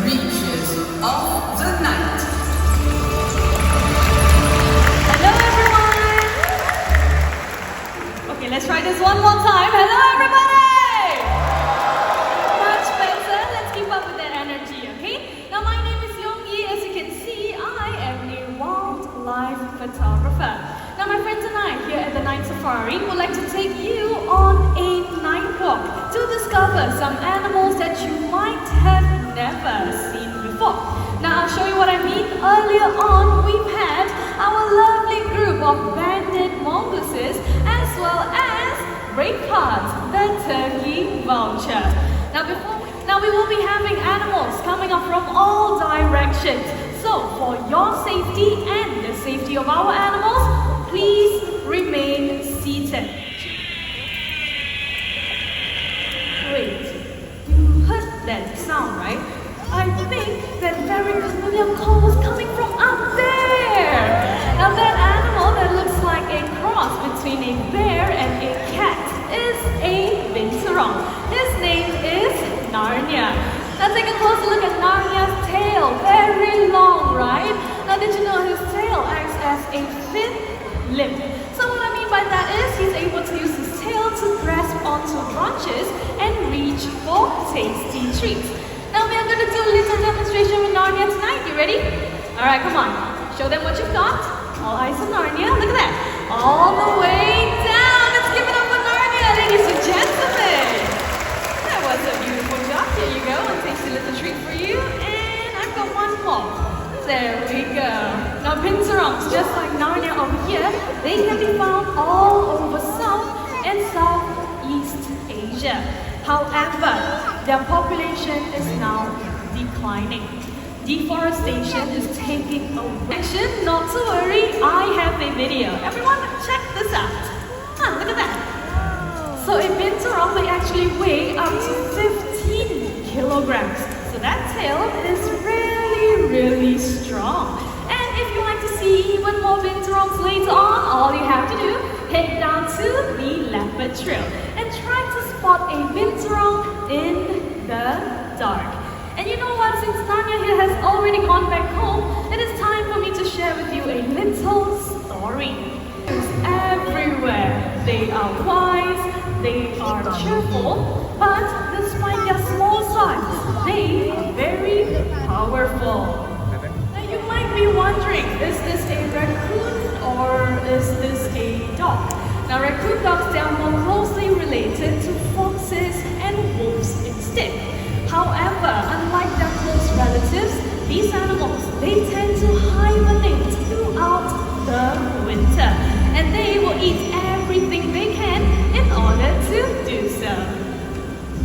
reaches of the night. Hello everyone! Okay, let's try this one more time. Hello everybody! Much better. Let's keep up with that energy, okay? Now my name is Yongyi. As you can see, I am a wildlife photographer. Now my friends and I here at the Night Safari would like to take you on a night walk to discover some animals that you might have never seen before. Now I'll show you what I mean. Earlier on, we've had our lovely group of banded mongooses as well as Braveheart, the turkey vulture. Now we will be having animals coming up from all directions. So for your safety and the safety of our animals, please remain seated. Wait, you heard that sound, right? I think that very familiar call was coming from up there. Now that animal that looks like a cross between a bear and a cat is a binturong. His name is Narnia. Now take a closer look at Narnia's tail. Very long, right? Now did you know his tail acts as a fifth limb? So what I mean by that is he's able to use his tail to grasp onto branches and reach for tasty treats. Now we are going to do a little demonstration with Narnia tonight. You ready? Alright, come on. Show them what you've got. All eyes on Narnia. Look at that. All the way down. Let's give it up for Narnia, ladies and gentlemen. That was a beautiful job. Here you go. A tasty little treat for you. And I've got one more. There we go. Now binturongs, just like Narnia over here, they can be found all over South and Southeast Asia. However, their population is now declining. Deforestation is taking away. Not to worry, I have a video. Everyone, check this out. Look at that. So a binturong may actually weigh up to 15 kilograms. So that tail is really strong. And if you like to see even more binturongs later on, all you have to do, head down to the leopard trail and try to spot a binturong in the dark. And you know what, since Narnia here has already gone back home, it is time for me to share with you a little story. Everywhere. They are wise, they are cheerful, but despite their small size, they are very powerful. Now you might be wondering, is this a raccoon or is this a dog? Now raccoon dogs, they are more closely related to foxes and wolves instead. However, unlike their close relatives, these animals, they tend to hibernate throughout the winter. And they will eat everything they can in order to do so.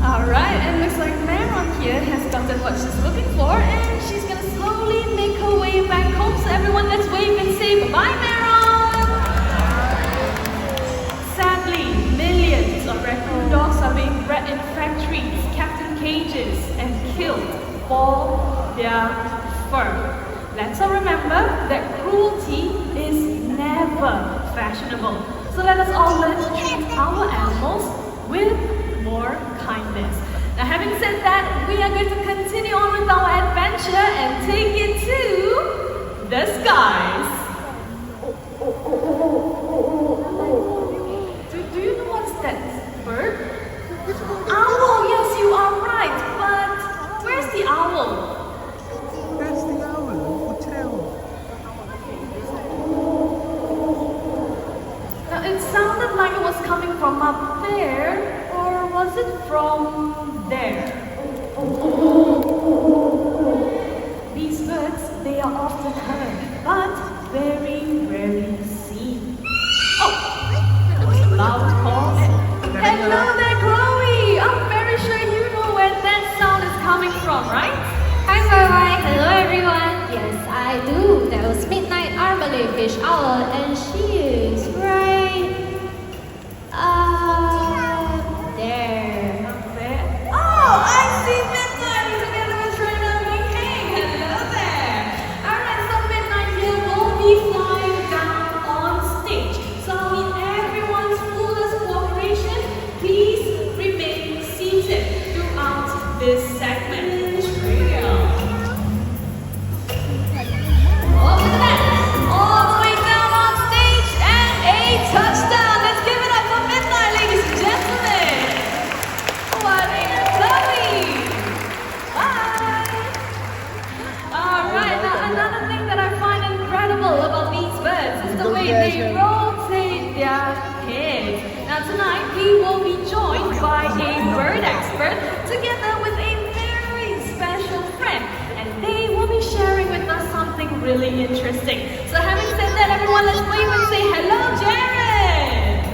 Alright, and looks like Merlion here has gotten what she's looking for, and she's gonna slowly make her way back home. So everyone, let's wave and say bye-bye, Merlion! Sadly, millions of raccoon dogs are being bred in factories, kept in cages, and killed for their fur. Let's all remember that cruelty is never fashionable. So let us all learn to treat our animals with more kindness. Now having said that, we are going to continue on with our adventure and take it to the skies. Do you know what's that bird? Owl, yes you are right, but where's the owl? That's the owl, hotel. Now it sounded like it was coming from up there, or was it from there? These birds, they are often heard, but very rarely seen. Oh, that was a loud call. Hello there, Chloe! I'm very sure you know where that sound is coming from, right? Hi Merlion, hello everyone. Yes, I do. That was Midnight Armadillo Fish Owl, and she is right there. Up there? Oh, I see Midnight together with Trina King. Hello there. Alright, so Midnight here will be flying down on stage. So I need everyone's fullest cooperation. Please remain seated throughout this segment. Trio. really interesting. So having said that, everyone, let's wave and say hello, Jared!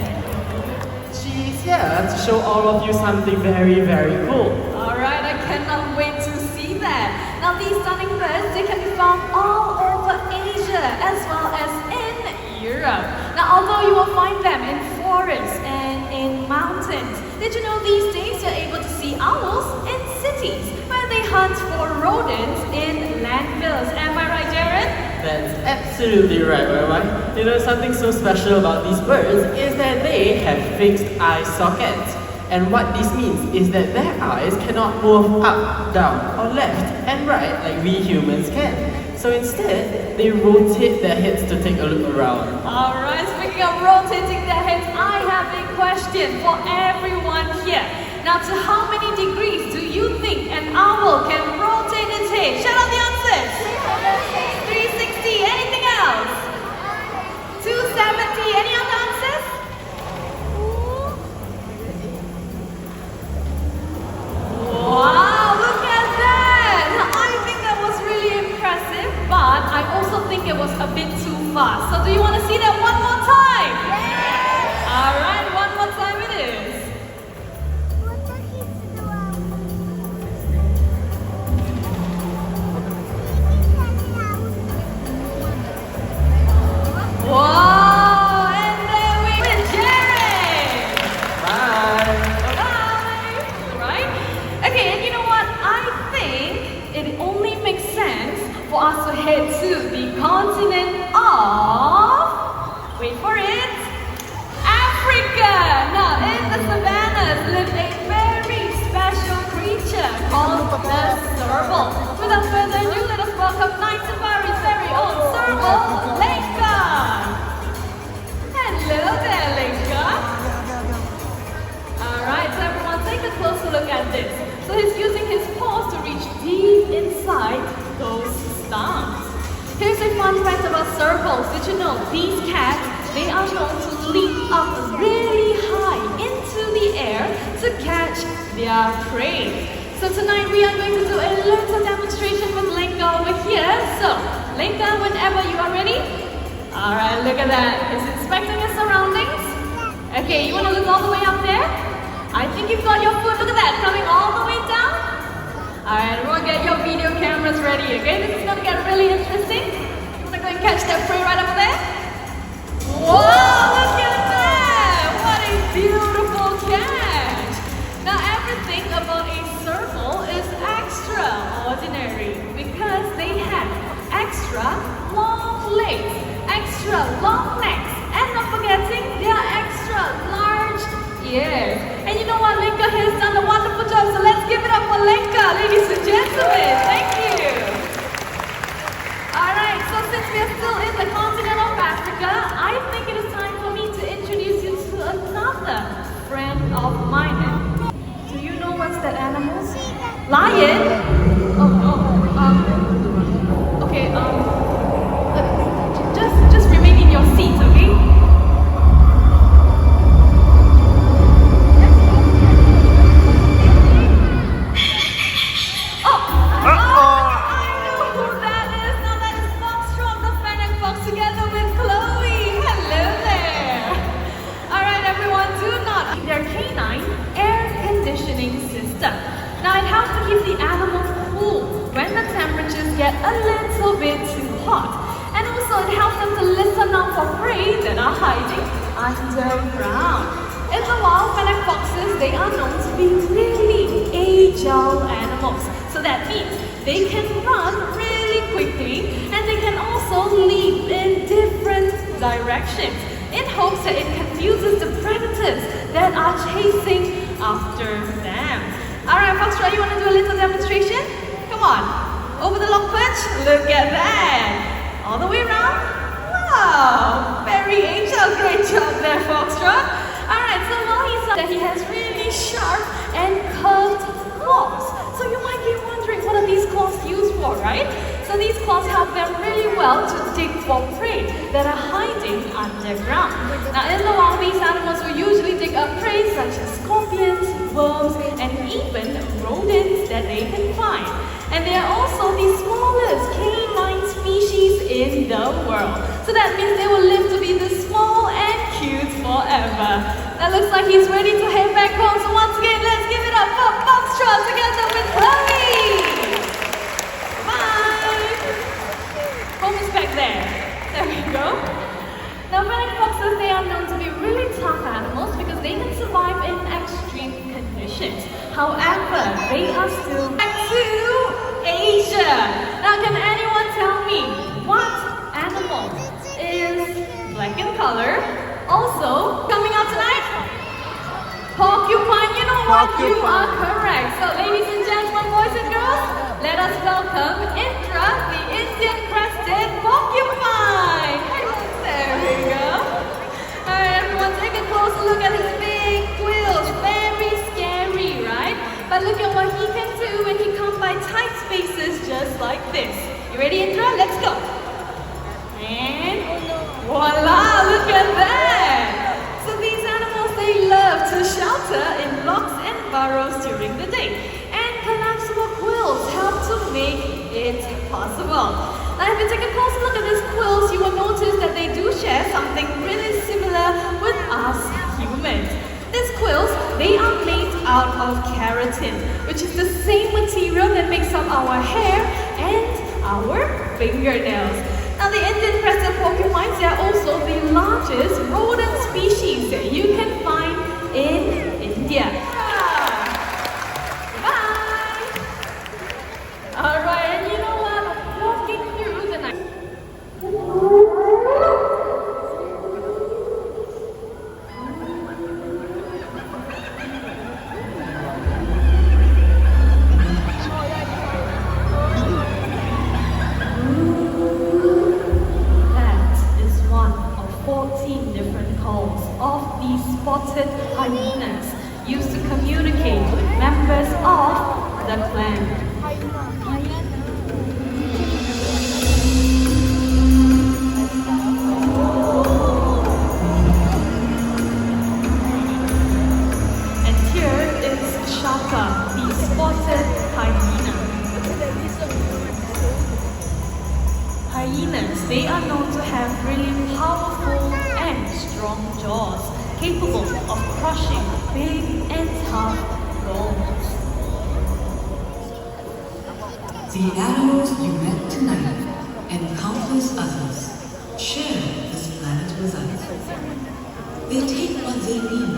She's here to show all of you something very, very cool. Alright, I cannot wait to see that. Now these stunning birds, they can be found all over Asia as well as in Europe. Now although you will find them in forests and in mountains, did you know these days you're able to see owls in cities where they hunt for rodents in landfills? Am I right, Jared? That's absolutely right, right? You know, something so special about these birds is that they have fixed eye sockets. And what this means is that their eyes cannot move up, down, or left and right like we humans can. So instead, they rotate their heads to take a look around. Alright, speaking of rotating their heads, I have a question for everyone here. Now, to how many degrees do you think an owl can rotate its head? Shout out the answers! 360, anything else? 270, any other answers? Wow, look at that! Now, I think that was really impressive, but I also think it was a bit too fast. So do you want to see that one more time? Alright, one more time it is. Wow, and there we with Jared! Bye! Bye! Right? Okay, and you know what? I think it only makes sense for us to head to the continent of... wait for it! Africa! Now, in the savannas lives a very special creature called the serval. Without further ado, let us welcome Night Safari's very own serval, Langkawi! Hello there, Langkawi! Alright, so everyone take a closer look at this. So he's using his paws to reach deep inside those stumps. Here's a fun fact about servals. Did you know these cats, they are known to leap up really high into the air to catch their prey. So tonight we are going to do a little demonstration with Langkawi over here. So, Langkawi, whenever you are ready. Alright, look at that. He's inspecting his surroundings. Okay, you want to look all the way up there? I think you've got your foot, look at that, coming all the way down. Alright, everyone get your video cameras ready, okay? This is going to get really interesting. I'm going to go and catch that prey right over there. Whoa, look at that! What a beautiful catch! Now everything about a serval is extraordinary because they have extra long legs, extra long necks, and not forgetting they are extra large ears. And you know what, Langkawi has done a wonderful job, so let's give it up for Langkawi, ladies and gentlemen. Thank you. Alright, so since we are still in the continent of Africa, I think it is time for me to introduce you to another friend of mine. And do you know what's that animal? Lion? Oh no. Okay, just remain in your seats, okay? Now it helps to keep the animals cool when the temperatures get a little bit too hot. And also it helps them to listen out for prey that are hiding underground. In the wild, fennec foxes, they are known to be really agile animals. So that means they can run really quickly and they can also leap in different directions in hopes that it confuses the predators that are chasing after them. Alright, Foxtrot, you want to do a little demonstration? Come on. Over the lock perch. Look at that. All the way around. Wow. Very angel. Great job there, Foxtrot. Alright, so while he's up there, he has really sharp and curved claws. So you might be wondering, what are these claws used for, right? So these claws help them really well to dig for prey that are hiding underground. Now in the wild, these animals will usually dig up prey such as scorpions, worms, and even rodents that they can find. And they are also the smallest canine species in the world. So that means they will live to be this small and cute forever. That looks like he's ready to head back home. So once again, let's give it up for Foxtrot together with Chloe. Bye. Home is back there. There we go. Now, red foxes, they are known to be really tough animals because they can survive in extreme conditions. However, they are still back to Asia. Now, can anyone tell me what animal is black in color? Also, coming out tonight? Porcupine. You know what? You are correct. So, ladies and gentlemen, boys and girls, let us welcome Indra, the Indian crested porcupine. There we go. Alright, everyone, take a closer look at his big quills. Very scary, right? But look at what he can do when he comes by tight spaces just like this. You ready, Indra? Let's go. And voila, look at that. So these animals, they love to shelter in locks and burrows during the day. And collapsible quills help to make it possible. Now, if you take a closer look at these quills, you will notice that they do share something really similar with us humans. These quills, they are made out of keratin, which is the same material that makes up our hair and our fingernails. Now, the Indian crested porcupines, they are also the largest rodent species that you can find in India. Bye! Alright, and you know what? Walking through the night. That is one of 14 different calls of these spotted hyenas used to communicate with members of the clan. And here is Shaka, the spotted hyena. Hyenas, they are known to have really powerful and strong jaws, capable of crushing big and tough bones. The animals you met tonight and countless others share this planet with us. They take what they need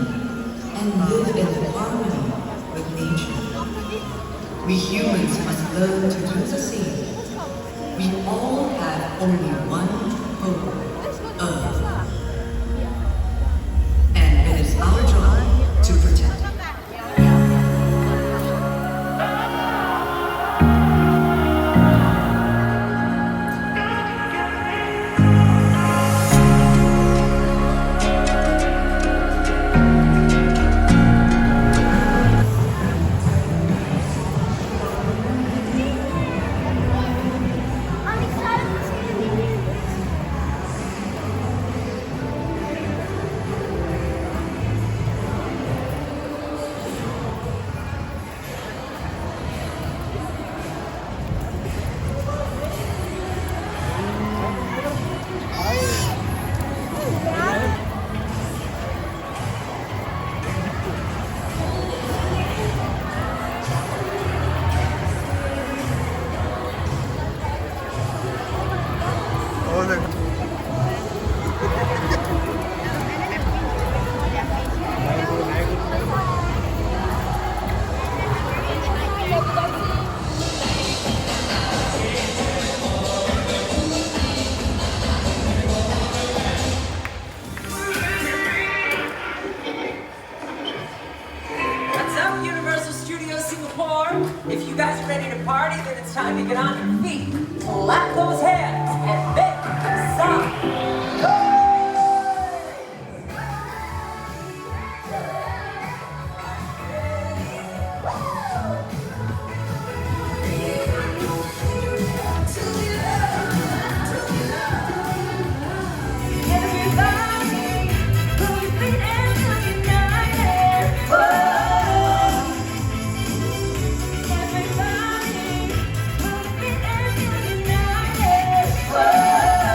and live in harmony with nature. We humans must learn to do the same. We all have only one home, Earth. And it is our job to protect it. If you guys are ready to party, then it's time to get on your feet. Clap those hands and make some noise! Whoa.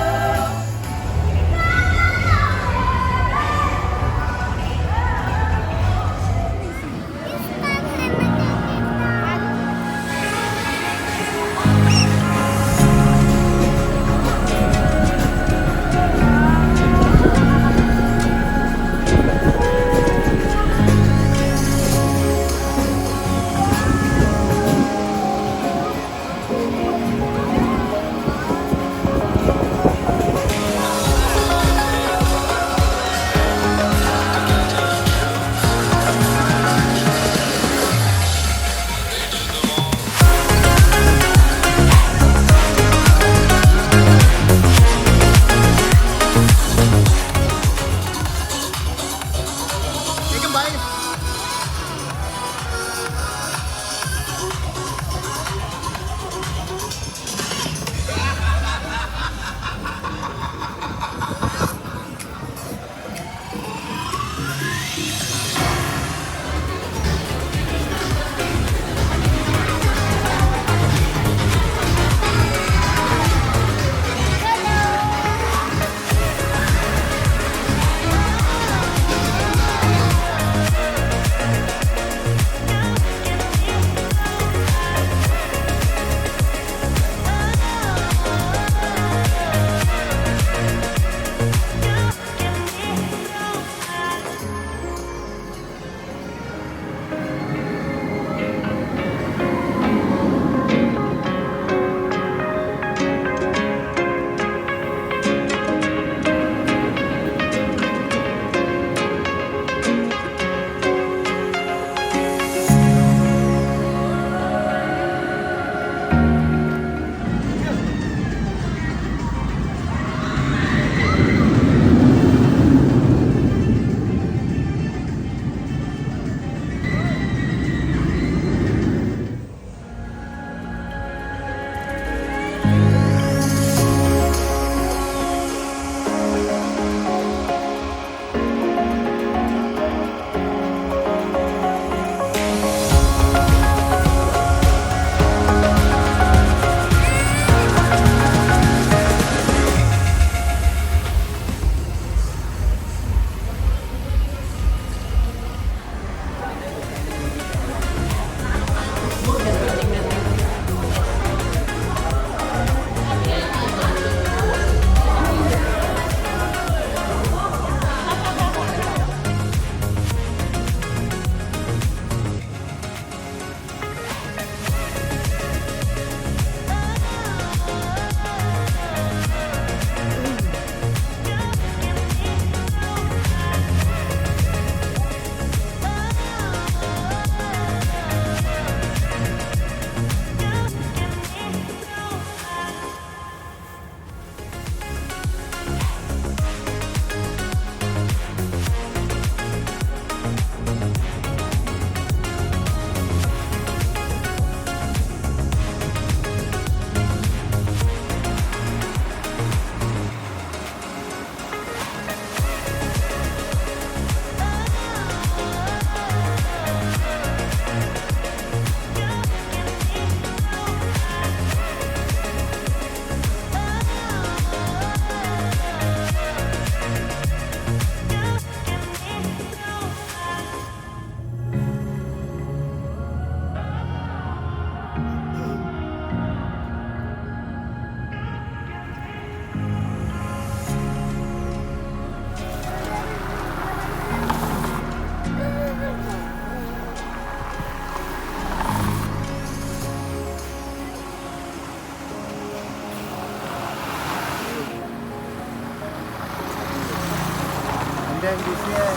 and this year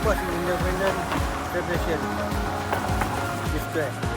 first independent celebration this square.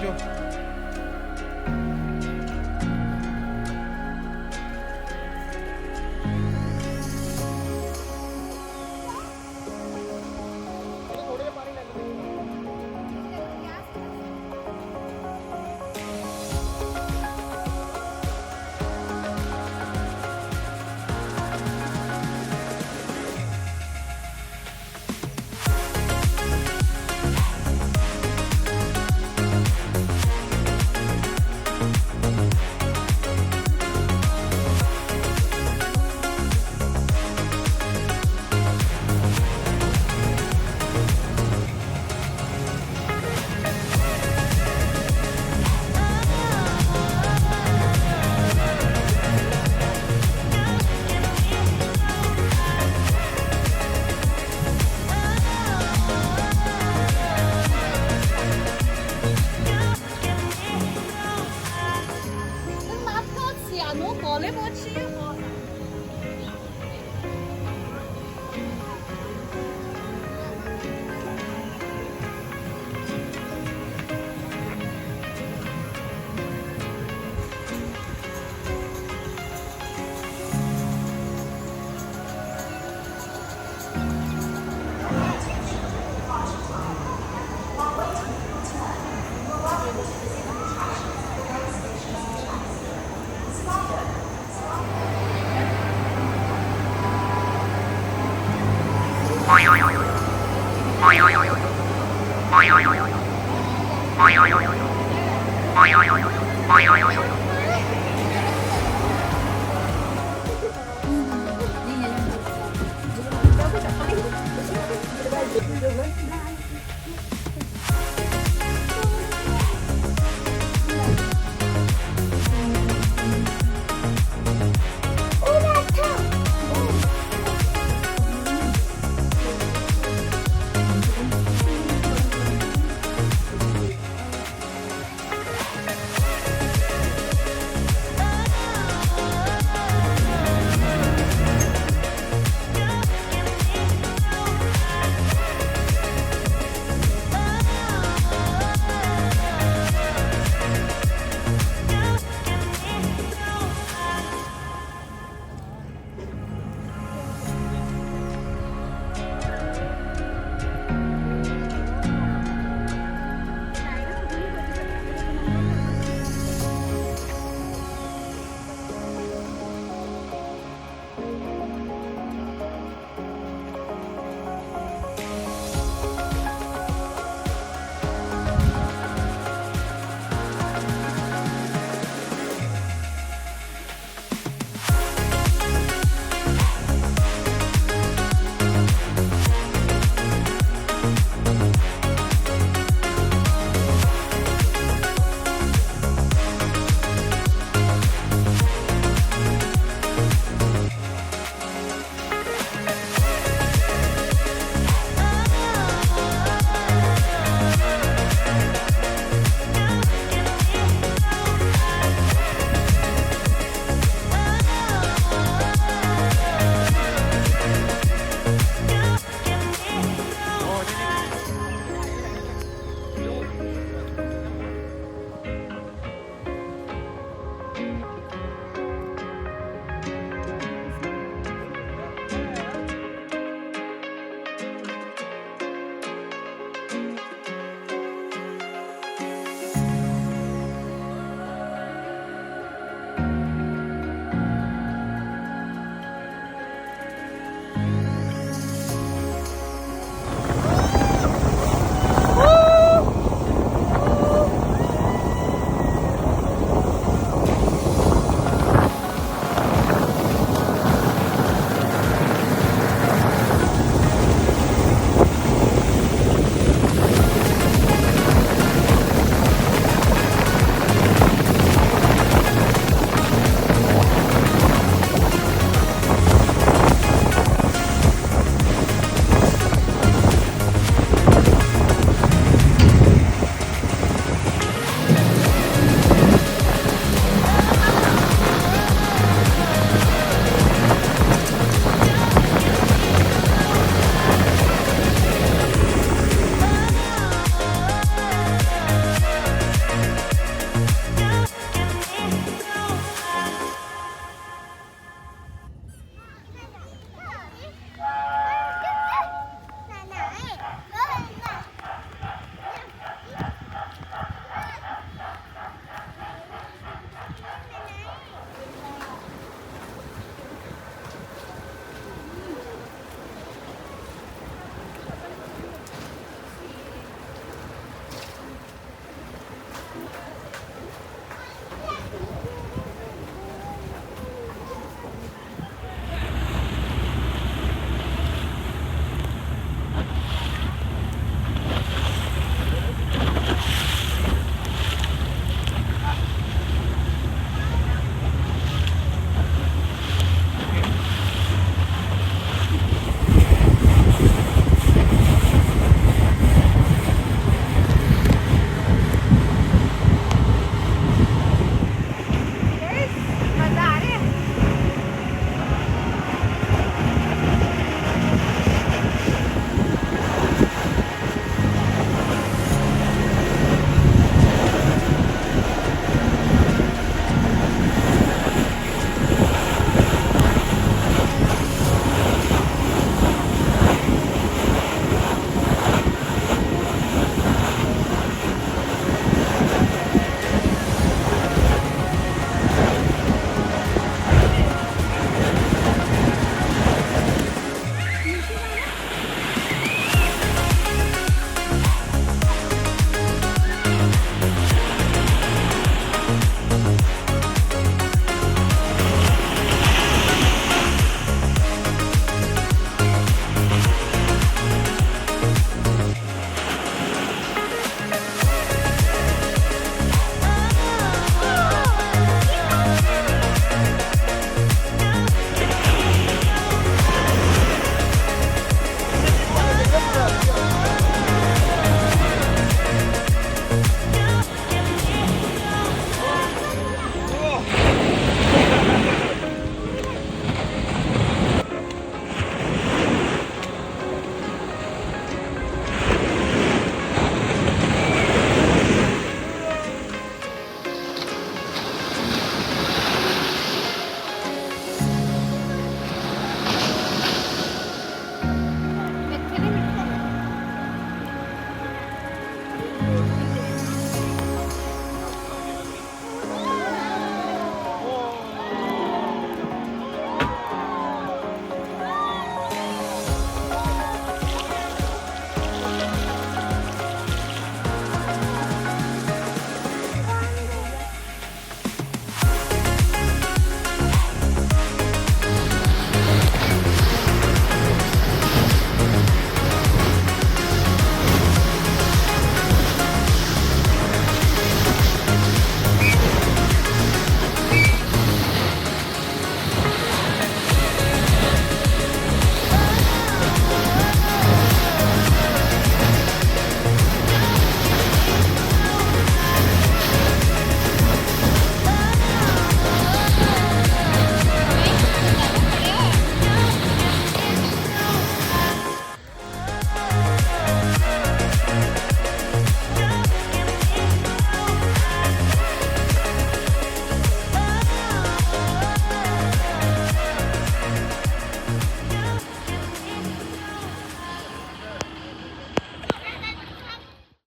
show.